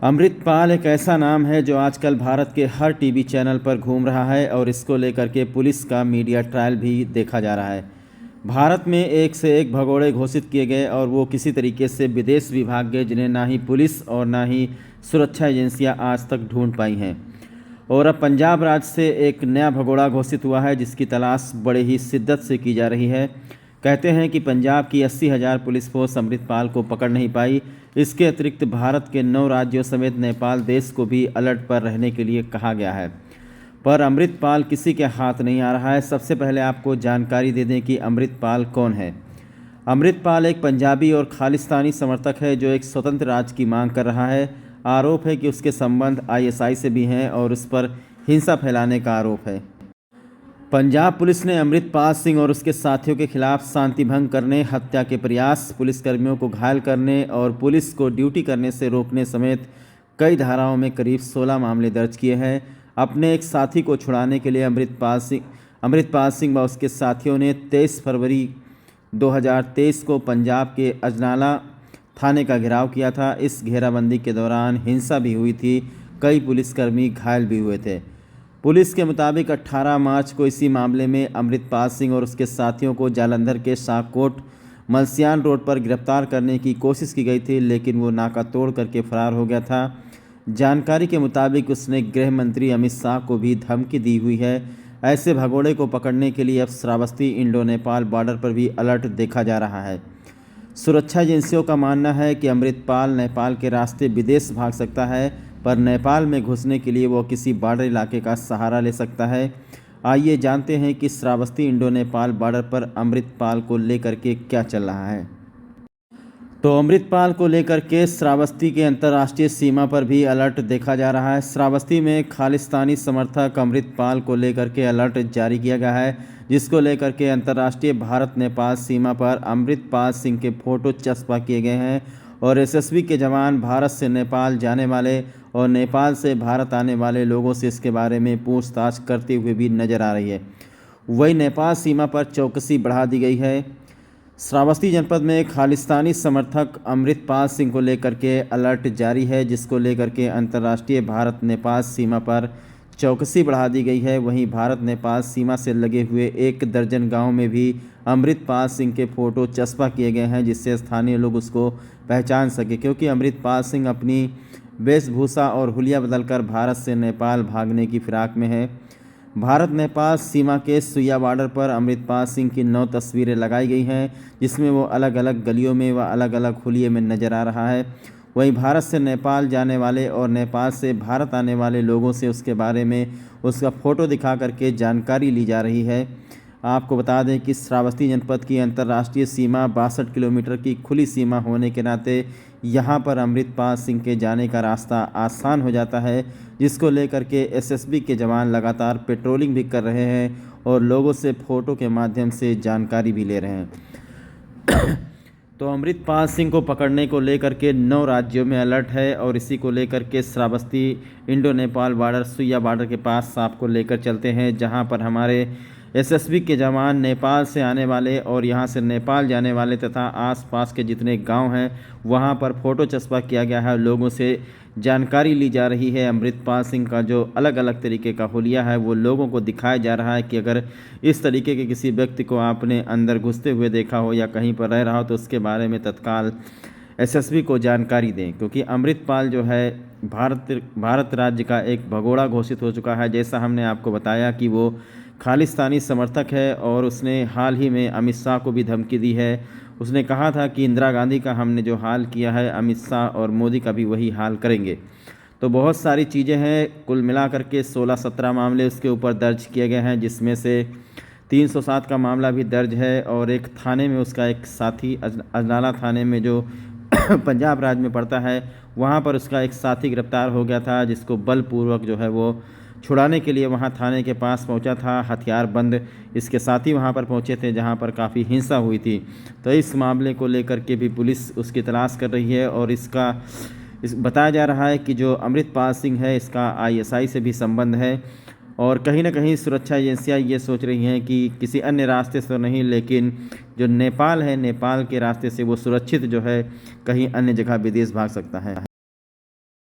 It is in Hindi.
अमृतपाल एक ऐसा नाम है जो आजकल भारत के हर टीवी चैनल पर घूम रहा है और इसको लेकर के पुलिस का मीडिया ट्रायल भी देखा जा रहा है। भारत में एक से एक भगोड़े घोषित किए गए और वो किसी तरीके से विदेश विभाग गए, जिन्हें ना ही पुलिस और ना ही सुरक्षा एजेंसियां आज तक ढूंढ पाई हैं। और अब पंजाब राज्य से एक नया भगोड़ा घोषित हुआ है, जिसकी तलाश बड़े ही शिद्दत से की जा रही है। कहते हैं कि पंजाब की 80,000 पुलिस फोर्स अमृतपाल को पकड़ नहीं पाई। इसके अतिरिक्त भारत के 9 राज्यों समेत नेपाल देश को भी अलर्ट पर रहने के लिए कहा गया है। पर अमृतपाल किसी के हाथ नहीं आ रहा है। सबसे पहले आपको जानकारी दे दें कि अमृतपाल कौन है। अमृतपाल एक पंजाबी और खालिस्तानी समर्थक है जो एक स्वतंत्र राज्य की मांग कर रहा है। आरोप है कि उसके संबंध आईएसआई से भी हैं और उस पर हिंसा फैलाने का आरोप है। पंजाब पुलिस ने अमृतपाल सिंह और उसके साथियों के खिलाफ शांति भंग करने, हत्या के प्रयास, पुलिसकर्मियों को घायल करने और पुलिस को ड्यूटी करने से रोकने समेत कई धाराओं में करीब 16 मामले दर्ज किए हैं। अपने एक साथी को छुड़ाने के लिए अमृतपाल सिंह व उसके साथियों ने 23 फरवरी 2023 को पंजाब के अजनाला थाने का घेराव किया था। इस घेराबंदी के दौरान हिंसा भी हुई थी, कई पुलिसकर्मी घायल भी हुए थे। पुलिस के मुताबिक 18 मार्च को इसी मामले में अमृतपाल सिंह और उसके साथियों को जालंधर के शाहकोट मलसियान रोड पर गिरफ्तार करने की कोशिश की गई थी, लेकिन वो नाका तोड़ करके फरार हो गया था। जानकारी के मुताबिक उसने गृह मंत्री अमित शाह को भी धमकी दी हुई है। ऐसे भगोड़े को पकड़ने के लिए अब श्रावस्ती इंडो नेपाल बॉर्डर पर भी अलर्ट देखा जा रहा है। सुरक्षा एजेंसियों का मानना है कि अमृतपाल नेपाल के रास्ते विदेश भाग सकता है, पर नेपाल में घुसने के लिए वो किसी बॉर्डर इलाके का सहारा ले सकता है। आइए जानते हैं कि श्रावस्ती इंडो नेपाल बॉर्डर पर अमृतपाल को लेकर के क्या चल रहा है। तो अमृतपाल को लेकर के श्रावस्ती के अंतर्राष्ट्रीय सीमा पर भी अलर्ट देखा जा रहा है। श्रावस्ती में खालिस्तानी समर्थक अमृतपाल को लेकर के अलर्ट जारी किया गया है, जिसको लेकर के अंतर्राष्ट्रीय भारत नेपाल सीमा पर अमृतपाल सिंह के फोटो चस्पा किए गए हैं और एसएसबी के जवान भारत से नेपाल जाने वाले और नेपाल से भारत आने वाले लोगों से इसके बारे में पूछताछ करते हुए भी नजर आ रही है। वहीं नेपाल सीमा पर चौकसी बढ़ा दी गई है। श्रावस्ती जनपद में खालिस्तानी समर्थक अमृतपाल सिंह को लेकर के अलर्ट जारी है, जिसको लेकर के अंतर्राष्ट्रीय भारत नेपाल सीमा पर चौकसी बढ़ा दी गई है। वहीं भारत नेपाल सीमा से लगे हुए 1 दर्जन गांव में भी अमृतपाल सिंह के फोटो चस्पा किए गए हैं, जिससे स्थानीय लोग उसको पहचान सके, क्योंकि अमृतपाल सिंह अपनी वेशभूषा और हुलिया बदलकर भारत से नेपाल भागने की फिराक में है। भारत नेपाल सीमा के सुइया बॉर्डर पर अमृतपाल सिंह की 9 तस्वीरें लगाई गई हैं, जिसमें वो अलग अलग गलियों में व अलग अलग हुलिये में नज़र आ रहा है। वहीं भारत से नेपाल जाने वाले और नेपाल से भारत आने वाले लोगों से उसके बारे में उसका फ़ोटो दिखा करके जानकारी ली जा रही है। आपको बता दें कि श्रावस्ती जनपद की अंतर्राष्ट्रीय सीमा 62 किलोमीटर की खुली सीमा होने के नाते यहाँ पर अमृतपाल सिंह के जाने का रास्ता आसान हो जाता है, जिसको लेकर के एसएसबी के जवान लगातार पेट्रोलिंग भी कर रहे हैं और लोगों से फ़ोटो के माध्यम से जानकारी भी ले रहे हैं। तो अमृतपाल सिंह को पकड़ने को लेकर के 9 राज्यों में अलर्ट है और इसी को लेकर के श्रावस्ती इंडो नेपाल बॉर्डर सुइया बॉर्डर के पास आपको लेकर चलते हैं, जहां पर हमारे एसएसबी के जवान नेपाल से आने वाले और यहां से नेपाल जाने वाले तथा आसपास के जितने गांव हैं वहां पर फ़ोटो चस्पा किया गया है। लोगों से जानकारी ली जा रही है। अमृतपाल सिंह का जो अलग अलग तरीके का हुलिया है वो लोगों को दिखाया जा रहा है कि अगर इस तरीके के किसी व्यक्ति को आपने अंदर घुसते हुए देखा हो या कहीं पर रह रहा हो तो उसके बारे में तत्काल एसएसबी को जानकारी दें, क्योंकि अमृतपाल जो है भारत राज्य का एक भगोड़ा घोषित हो चुका है। जैसा हमने आपको बताया कि वो खालिस्तानी समर्थक है और उसने हाल ही में अमित शाह को भी धमकी दी है। उसने कहा था कि इंदिरा गांधी का हमने जो हाल किया है अमित शाह और मोदी का भी वही हाल करेंगे। तो बहुत सारी चीज़ें हैं, कुल मिलाकर के 16-17 मामले उसके ऊपर दर्ज किए गए हैं, जिसमें से 307 का मामला भी दर्ज है और एक थाने में उसका एक साथी अजनाला थाने में जो पंजाब राज्य में पड़ता है वहाँ पर उसका एक साथी गिरफ्तार हो गया था, जिसको बलपूर्वक जो है वो छुड़ाने के लिए वहां थाने के पास पहुंचा था। हथियार बंद इसके साथी वहां पर पहुंचे थे जहां पर काफ़ी हिंसा हुई थी। तो इस मामले को लेकर के भी पुलिस उसकी तलाश कर रही है और बताया जा रहा है कि जो अमृतपाल सिंह है इसका आईएसआई से भी संबंध है और कहीं ना कहीं सुरक्षा एजेंसियां ये सोच रही हैं कि किसी अन्य रास्ते से नहीं, लेकिन जो नेपाल है नेपाल के रास्ते से वो सुरक्षित जो है कहीं अन्य जगह विदेश भाग सकता है।